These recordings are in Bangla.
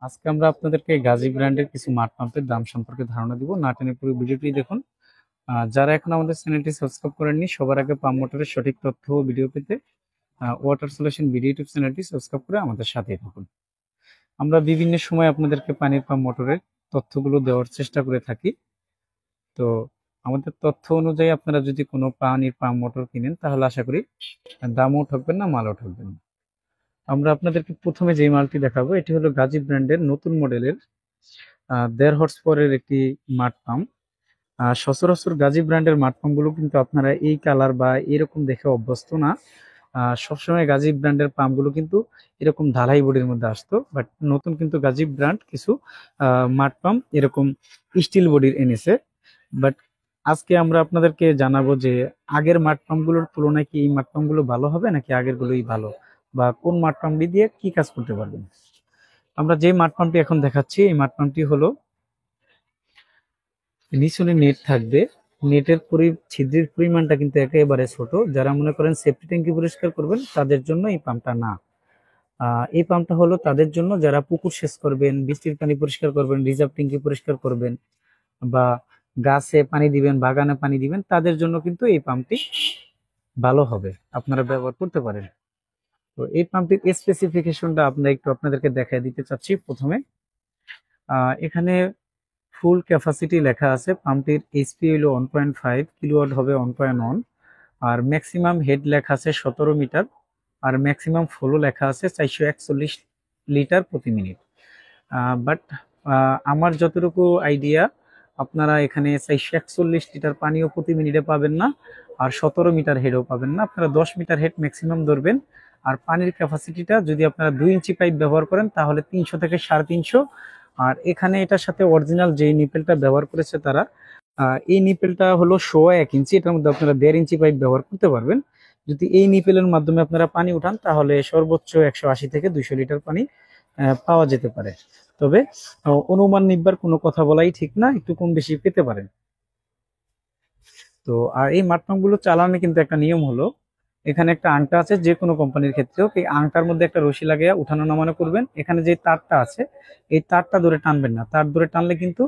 আজকে আমরা আপনাদেরকে গাজী ব্র্যান্ডের কিছু মাঠ পাম্পের দাম সম্পর্কে ধারণা দিব। না টেনে পুরো ভিডিওটি দেখুন। যারা এখন আমাদের চ্যানেলটি সাবস্ক্রাইব করেননি, সবার আগে পাম্প মোটরের সঠিক তথ্য ও ভিডিও পেতে ওয়াটার সলিউশন ভিডিও ইউটিউব চ্যানেলটি সাবস্ক্রাইব করে আমাদের সাথেই থাকুন। আমরা বিভিন্ন সময় আপনাদেরকে পানির পাম্প মোটরের তথ্যগুলো দেওয়ার চেষ্টা করে থাকি। তো আমাদের তথ্য অনুযায়ী আপনারা যদি কোনো পানির পাম্প মোটর কিনেন, তাহলে আশা করি দামও ঠকবেন না, মালও ঠকবেন না। আমরা আপনাদেরকে প্রথমে যে মালটি দেখাবো, এটি হলো গাজী ব্র্যান্ডের নতুন মডেলের 1.5 হর্স পাওয়ারের একটি মাঠ পাম্প। সচরাচর গাজী ব্র্যান্ডের মাঠ পাম্পগুলো কিন্তু আপনারা এই কালার বা এরকম দেখে অভ্যস্ত না। সবসময় গাজী ব্র্যান্ডের পাম্পগুলো কিন্তু এরকম ঢালাই বডির মধ্যে আসতো, বাট নতুন কিন্তু গাজী ব্র্যান্ড কিছু মাঠ পাম্প এরকম স্টিল বডির এনেছে। বাট আজকে আমরা আপনাদেরকে জানাবো যে আগের মাঠ পাম্পগুলোর তুলনায় কি এই মাঠ পাম্পগুলো ভালো হবে নাকি আগেরগুলোই ভালো, বা কোন মাঠ পাম্পটি দিয়ে কি কাজ করতে পারবেন। আমরা যে মাঠ পাম্পটি এখন দেখাচ্ছি, এই মাঠ পাম্পটি হলো নিচনে নেট থাকবে। নেটের ছিদ্রের পরিমাণটা কিন্তু একেবারে ছোট। যারা মনে করেন সেফটি ট্যাঙ্কি পরিষ্কার করবেন, তাদের জন্য এই পাম্পটা না। এই পাম্পটা হলো তাদের জন্য যারা পুকুর সেচ করবেন, বৃষ্টির পানি পরিষ্কার করবেন, রিজার্ভ ট্যাঙ্কি পরিষ্কার করবেন, বা গাছে পানি দিবেন, বাগানে পানি দিবেন, তাদের জন্য কিন্তু এই পাম্পটি ভালো হবে, আপনারা ব্যবহার করতে পারেন। তো এই পাম্পটির স্পেসিফিকেশনটা আমরা একটু আপনাদেরকে দেখাই দিতে চাচ্ছি। প্রথমে এখানে ফুল ক্যাপাসিটি লেখা আছে। পাম্পটির এইচপি হলো 1.5, কিলোওয়াট হবে 1.1, আর ম্যাক্সিমাম হেড লেখা আছে 17 মিটার, আর ম্যাক্সিমাম ফ্লো লেখা আছে 441 লিটার প্রতি মিনিট। বাট আমার যতটুকু আইডিয়া, আপনারা এখানে 441 লিটার পানিও প্রতি মিনিটে পাবেন না, আর 17 মিটার হেডও পাবেন না। আপনারা 10 মিটার হেড ম্যাক্সিমাম ধরবেন। আর পানির ক্যাপাসিটিটা যদি আপনারা 2 ইঞ্চি পাইপ ব্যবহার করেন, তাহলে 300 থেকে 350। আর এখানে এটার সাথে অরিজিনাল যে নিপেলটা ব্যবহার করেছে তারা, এই নিপেলটা হলো 1.25 ইঞ্চি। এটার মধ্যে আপনারা 1.5 ইঞ্চি পাইপ ব্যবহার করতে পারবেন। যদি এই নিপেলের মাধ্যমে আপনারা পানি উঠান, তাহলে সর্বোচ্চ 180 থেকে 200 লিটার পানি পাওয়া যেতে পারে। তবে অনুমান নির্ভর কোনো কথা বলাই ঠিক না, একটু কম বেশি পেতে পারেন। তো আর এই মাঠপাম্পগুলো চালানো কিন্তু একটা নিয়ম হলো, এখানে একটা আংটা আছে, যে কোনো কোম্পানির ক্ষেত্রেও এই আংটার মধ্যে একটা রশি লাগিয়ে উঠানো নামানো করবেন। এখানে যে তারটা আছে, এই তারটা ধরে টানবেন না। তার ধরে টানলে কিন্তু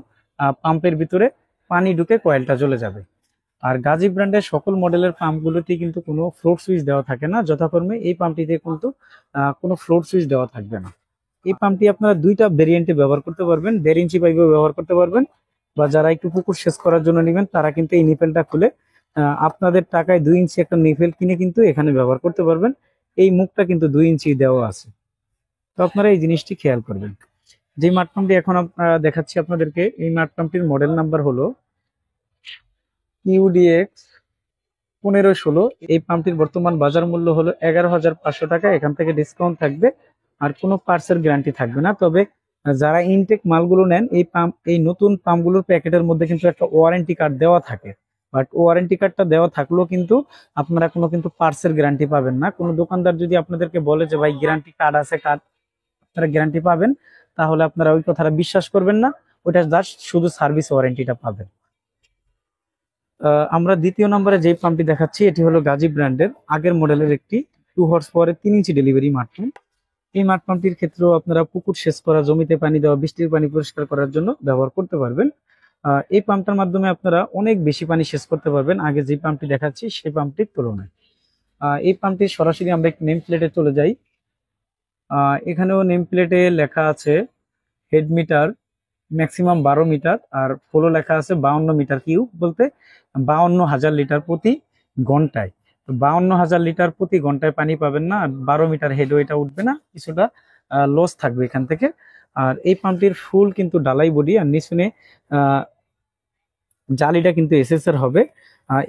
পাম্পের ভিতরে পানি ঢুকে কয়েলটা জ্বলে যাবে। আর গাজী ব্র্যান্ডের সকল মডেলের পাম্পগুলোতে কিন্তু কোনো ফ্লোট সুইচ দেওয়া থাকে না। যথাক্রমে এই পাম্পটিতে কিন্তু কোনো ফ্লোট সুইচ দেওয়া থাকবে না। এই পাম্পটি আপনারা দুইটা ভেরিয়েন্টে ব্যবহার করতে পারবেন, 1.5 ইঞ্চি পাইপেও ব্যবহার করতে পারবেন, বা যারা একটু পুকুর সেচ করার জন্য নেবেন, তারা কিন্তু এই নিপেলটা খুলে আপনাদের টাকায় 2 ইঞ্চি একটা নিপেল কিনে কিন্তু এখানে ব্যবহার করতে পারবেন। এই মুখটা কিন্তু 2 ইঞ্চি দেওয়া আছে। তো আপনারা এই জিনিসটি খেয়াল করবেন। যে মাঠ পাম্পটি এখন দেখাচ্ছি আপনাদেরকে, এই মাঠ পাম্পটির মডেল নাম্বার হলো ইউডিএক্স 1516। এই পাম্পটির বর্তমান বাজার মূল্য হলো 11,500 টাকা। এখান থেকে ডিসকাউন্ট থাকবে, আর কোনো পার্টসের গ্যারান্টি থাকবে না। তবে যারা ইনটেক মালগুলো নেন, এই নতুন পাম্পগুলোর প্যাকেটের মধ্যে কিন্তু একটা ওয়ারেন্টি কার্ড দেওয়া থাকে। বাট ওয়ারেন্টি কার্ডটা দেওয়া থাকলেও কিন্তু আপনারা কিন্তু পার্টসের গ্যারান্টি পাবেন না। কোনো দোকানদার যদি আপনাদেরকে বলে যে ভাই গ্যারান্টি কার্ড আছে, কার্ড আপনারা গ্যারান্টি পাবেন, তাহলে আপনারা ওই কথাটা বিশ্বাস করবেন না। ওইটা জাস্ট শুধু সার্ভিস ওয়ারেন্টিটা পাবেন। আমরা দ্বিতীয় নম্বরে যে পাম্পটি দেখাচ্ছি, এটি হলো গাজী ব্র্যান্ডের আগের মডেলের একটি 2 হর্স পাওয়ারের 3 ইঞ্চি ডেলিভারি মাঠ পাম্প। এই মাঠ পাম্পটির ক্ষেত্রেও আপনারা পুকুর সেচ করা, জমিতে পানি দেওয়া, বৃষ্টির পানি পরিষ্কার করার জন্য ব্যবহার করতে পারবেন। এই পাম্পটার মাধ্যমে আপনারা অনেক বেশি পানি সেচ করতে পারবেন আগে যে পাম্পটি দেখাচ্ছি সেই পাম্পটির তুলনায়। এই পাম্পটি সরাসরি আমরা একটু নেম প্লেটে চলে যাই। এখানেও নেম প্লেটে লেখা আছে হেড মিটার ম্যাক্সিমাম 12 মিটার, আর ফ্লো লেখা আছে 52 মিটার কিউব, বলতে 52,000 লিটার প্রতি ঘন্টায়। তো 52,000 লিটার প্রতি ঘন্টায় পানি পাবেন না, আর 12 মিটার হেড ওয়েটা উঠবে না, কিছুটা লস থাকবে এখান থেকে। আর এই পাম্পটির ফুল কিন্তু ডালাই বডি, আর নিচুনে জালিটা কিন্তু এসএস এর হবে।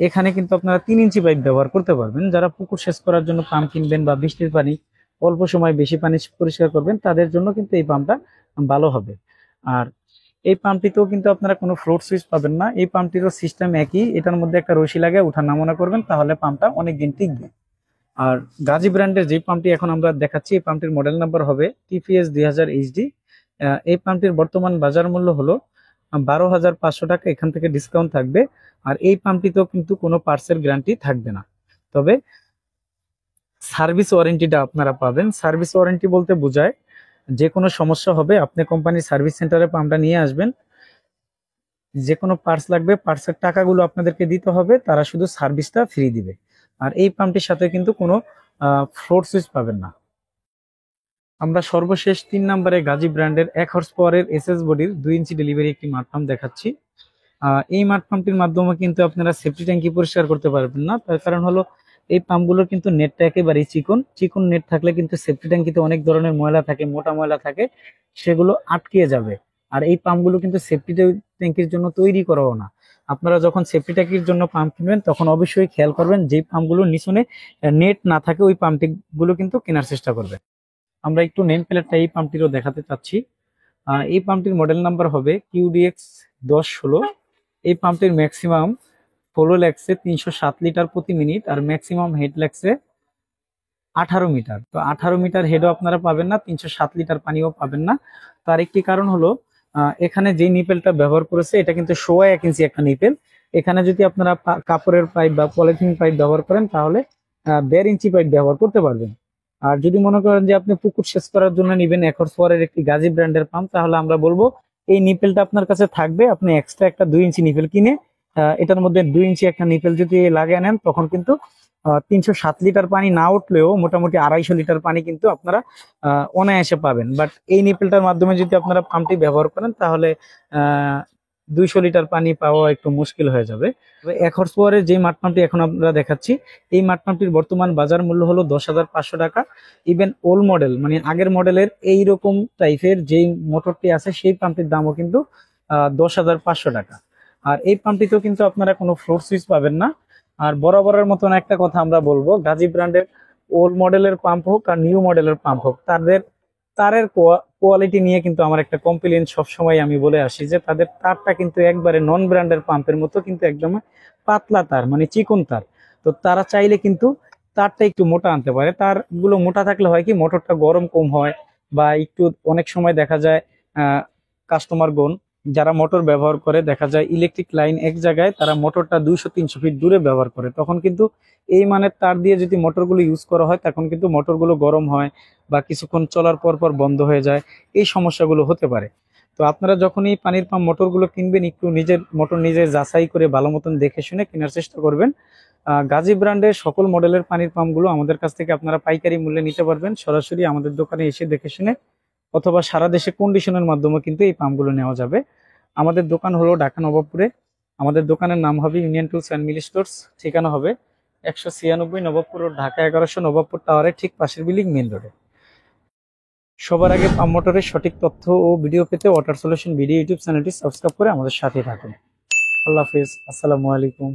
এখানে কিন্তু আপনারা 3 ইঞ্চি পাইপ ব্যবহার করতে পারবেন। যারা পুকুর সেচ করার জন্য পাম্প কিনবেন, বা বৃষ্টির পানি অল্প সময় বেশি পানি পরিষ্কার করবেন, তাদের জন্য কিন্তু এই পাম্পটা ভালো হবে। আর এই পাম্পটিতেও কিন্তু আপনারা কোনো ফ্লোট সুইচ পাবেন না। এই পাম্পটিরও সিস্টেম একই, এটার মধ্যে একটা রশি লাগে উঠা নামানো করবেন, তাহলে পাম্পটা অনেকদিন টিকবে। আর গাজী ব্র্যান্ডের যে পাম্পটি এখন আমরা দেখাচ্ছি, এই পাম্পটির মডেল নাম্বার হবে টিপিএস 2000 এইচডি। এই পাম্পটির বর্তমান বাজার মূল্য হলো 12,500 টাকা। এখান থেকে ডিসকাউন্ট থাকবে। আর এই পাম্পটিতেও কিন্তু কোনো পার্টসের গ্যারান্টি থাকবে না। তবে সার্ভিস ওয়ারেন্টিটা আপনারা পাবেন। সার্ভিস ওয়ারেন্টি বলতে বোঝায় যে কোনো সমস্যা হবে আপনি কোম্পানির সার্ভিস সেন্টারে পাম্পটা নিয়ে আসবেন, যে কোনো পার্টস লাগবে পার্টসের টাকাগুলো আপনাদেরকে দিতে হবে, তারা শুধু সার্ভিসটা ফ্রি দিবে। আর এই পাম্পটির সাথে কিন্তু কোনো ফ্লোর সুইচ পাবেন না। আমরা সর্বশেষ 3 নম্বরে গাজী ব্র্যান্ডের 1 হর্স পাওয়ারের এসএস বডির 2 ইঞ্চি ডেলিভারি একটি মাড পাম্প দেখাচ্ছি। এই মাড পাম্পটির মাধ্যমে কিন্তু আপনারা সেফটি ট্যাঙ্কি পরিষ্কার করতে পারবেন না, তার কারণ হলো এই পাম্পগুলোর কিন্তু নেটটা একেবারেই চিকন চিকন নেট থাকলে কিন্তু সেফটি ট্যাঙ্কিতে অনেক ধরনের ময়লা থাকে, মোটা ময়লা থাকে, সেগুলো আটকে যাবে। আর এই পাম্পগুলো কিন্তু সেফটি ট্যাঙ্কির জন্য তৈরি করাও না। আপনারা যখন সেফটি ট্যাঙ্কির জন্য পাম্প কিনবেন তখন অবশ্যই খেয়াল করবেন যে পাম্পগুলোর নিচনে নেট না থাকে ওই পাম্পগুলো কিন্তু কেনার চেষ্টা করবেন। আমরা একটু নেম প্লেটটা এই পাম্পটিরও দেখাতে চাচ্ছি। এই পাম্পটির মডেল নাম্বার হবে QDX 1016। এই পাম্পটির ম্যাক্সিমাম ফ্লো লাগছে 307 লিটার প্রতি মিনিট, আর ম্যাক্সিমাম হেড লাগছে 18 মিটার। তো 18 মিটার হেডও আপনারা পাবেন না, 307 লিটার পানিও পাবেন না। তার একটি কারণ হলো এখানে যে নিপেলটা ব্যবহার করেছে এটা কিন্তু 1.25 ইঞ্চি একটা নিপেল। এখানে যদি আপনারা কাপড়ের পাইপ বা পলিথিন পাইপ ব্যবহার করেন তাহলে 1.5 ইঞ্চি পাইপ ব্যবহার করতে পারবেন। আর যদি মনে করেন যে আপনি পুকুর সেচ করার জন্য নিবেন 1 হর্স পাওয়ারের একটি গাজী ব্র্যান্ডের পাম্প, তাহলে আমরা বলবো এই নিপেলটা আপনার কাছে থাকবে, আপনি এক্সট্রা একটা 2 ইঞ্চি নিপেল কিনে এটার মধ্যে 2 ইঞ্চি একটা নিপেল যদি লাগিয়ে নেন তখন কিন্তু 307 লিটার পানি না উঠলেও মোটামুটি 250 লিটার পানি কিন্তু আপনারা অনায়াসে পাবেন। বাট এই নিপেলটার মাধ্যমে যদি আপনারা পাম্পটি ব্যবহার করেন তাহলে 200 লিটার পানি পাওয়া একটু মুশকিল হয়ে যাবে। 1 হর্স পাওয়ারের যে মাড পাম্পটি এখন আমরা দেখাচ্ছি, এই মাড পাম্পটির বর্তমান বাজার মূল্য হলো 10,500 টাকা। ইভেন ওল্ড মডেল মানে আগের মডেলের এইরকম টাইপের যেই মোটরটি আছে সেই পাম্পটির দামও কিন্তু 10,500 টাকা। আর এই পাম্পটিতেও কিন্তু আপনারা কোনো ফ্লোর সুইচ পাবেন না। আর বরাবরের মতন একটা কথা আমরা বলবো, গাজী ব্র্যান্ডের ওল্ড মডেলের পাম্প হোক আর নিউ মডেলের পাম্প হোক, তারের কোয়ালিটি নিয়ে কিন্তু আমার একটা কমপ্লেন সবসময় আমি বলে আসি যে তাদের তারটা কিন্তু একবারে নন ব্র্যান্ডের পাম্পের মতো কিন্তু একদম পাতলা তার মানে চিকন তার। তো তারা চাইলে কিন্তু তারটা একটু মোটা আনতে পারে, তারগুলো মোটা থাকলে হয় কি মোটরটা গরম কম হয়, বা একটু অনেক সময় দেখা যায় কাস্টমারগণ যারা মোটর ব্যবহার করে দেখা যায় ইলেকট্রিক লাইন এক জায়গায়, তারা মোটরটা 200-300 ফিট দূরে ব্যবহার করে, তখন কিন্তু এই মানের তার দিয়ে যদি মোটরগুলো ইউজ করা হয় তখন কিন্তু মোটরগুলো গরম হয় বা কিছুক্ষণ চলার পর পর বন্ধ হয়ে যায়, এই সমস্যাগুলো হতে পারে। তো আপনারা যখন এই পানির পাম্প মোটরগুলো কিনবেন একটু নিজের মোটর নিজে যাচাই করে ভালো মতন দেখে শুনে কেনার চেষ্টা করবেন। গাজী ব্র্যান্ডের সকল মডেলের পানির পাম্পগুলো আমাদের কাছ থেকে আপনারা পাইকারি মূল্যে নিতে পারবেন, সরাসরি আমাদের দোকানে এসে দেখে শুনে, অথবা সারা দেশে কন্ডিশনের মাধ্যমে কিন্তু এই পাম্পগুলো নেওয়া যাবে। আমাদের দোকান হলো ঢাকা নবাবপুরে। আমাদের দোকানের নাম হবে Union Tools and Mill Stores. ঠিকানা হবে 196 নবাবপুর রোড, ঢাকা 1100, নবাবপুর টাওয়ারের ঠিক পাশের বিল্ডিং, মেইন রোডে। সবার আগে পাম্প মোটরের সঠিক তথ্য ও ভিডিও পেতে ওয়াটার সলিউশন ভিডিও ইউটিউব চ্যানেলটি সাবস্ক্রাইব করে আমাদের সাথে থাকুন। আল্লাহ হাফিজ, আসসালামু আলাইকুম।